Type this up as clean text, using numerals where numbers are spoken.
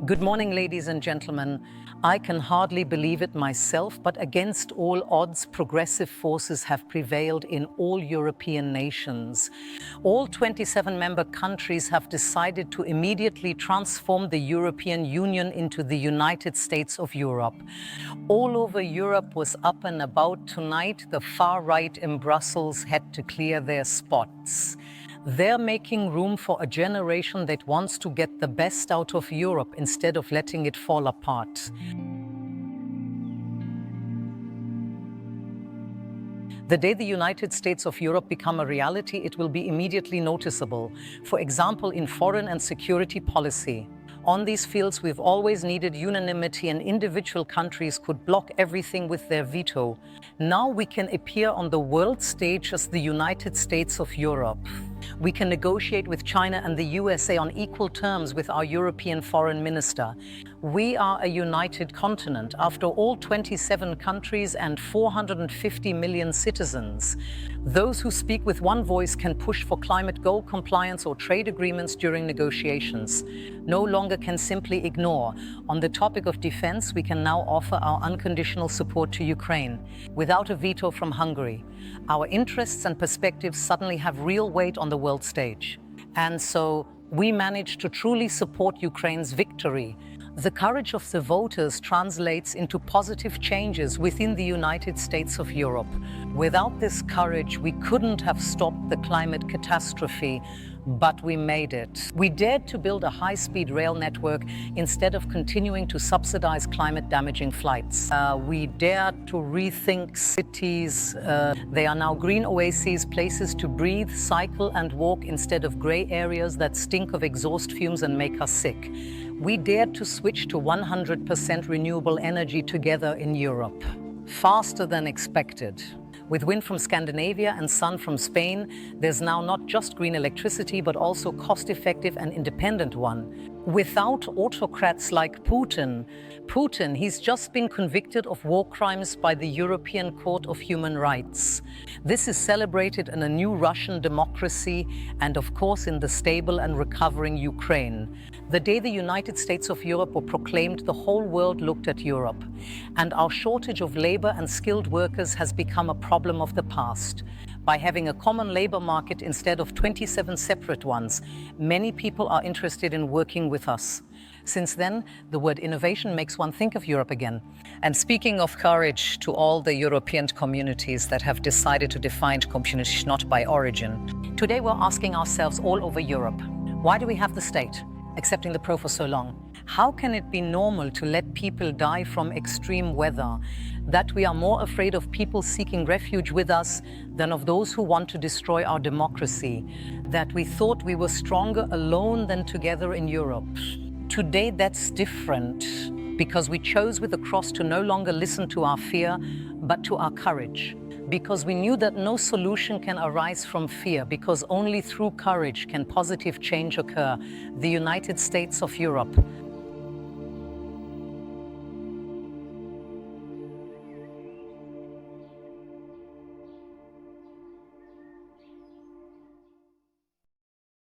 Good morning, ladies and gentlemen. I can hardly believe it myself, but against all odds, progressive forces have prevailed in all European nations. All 27 member countries have decided to immediately transform the European Union into the United States of Europe. All over Europe was up and about tonight. The far right in Brussels had to clear their spots. They're making room for a generation that wants to get the best out of Europe instead of letting it fall apart. The day the United States of Europe become a reality, it will be immediately noticeable. For example, in foreign and security policy. On these fields, we've always needed unanimity, and individual countries could block everything with their veto. Now we can appear on the world stage as the United States of Europe. We can negotiate with China and the USA on equal terms with our European foreign minister. We are a united continent, after all 27 countries and 450 million citizens. Those who speak with one voice can push for climate goal compliance or trade agreements during negotiations. No longer can simply ignore. On the topic of defense, we can now offer our unconditional support to Ukraine, without a veto from Hungary. Our interests and perspectives suddenly have real weight on the world stage. And so we managed to truly support Ukraine's victory. The courage of the voters translates into positive changes within the United States of Europe. Without this courage, we couldn't have stopped the climate catastrophe, but we made it. We dared to build a high-speed rail network instead of continuing to subsidize climate-damaging flights. We dared to rethink cities. They are now green oases, places to breathe, cycle and walk instead of gray areas that stink of exhaust fumes and make us sick. We dared to switch to 100% renewable energy together in Europe, faster than expected. With wind from Scandinavia and sun from Spain, there's now not just green electricity, but also cost-effective and independent one. Without autocrats like Putin, he's just been convicted of war crimes by the European Court of Human Rights. This is celebrated in a new Russian democracy and, of course, in the stable and recovering Ukraine. The day the United States of Europe were proclaimed, the whole world looked at Europe. And our shortage of labor and skilled workers has become a problem of the past. By having a common labor market instead of 27 separate ones, many people are interested in working with us. Since then, the word innovation makes one think of Europe again. And speaking of courage, to all the European communities that have decided to define community not by origin. Today we're asking ourselves all over Europe, why do we have the state, accepting the pro for so long? How can it be normal to let people die from extreme weather? That we are more afraid of people seeking refuge with us than of those who want to destroy our democracy? That we thought we were stronger alone than together in Europe? Today that's different, because we chose with the cross to no longer listen to our fear, but to our courage. Because we knew that no solution can arise from fear, because only through courage can positive change occur. The United States of Europe.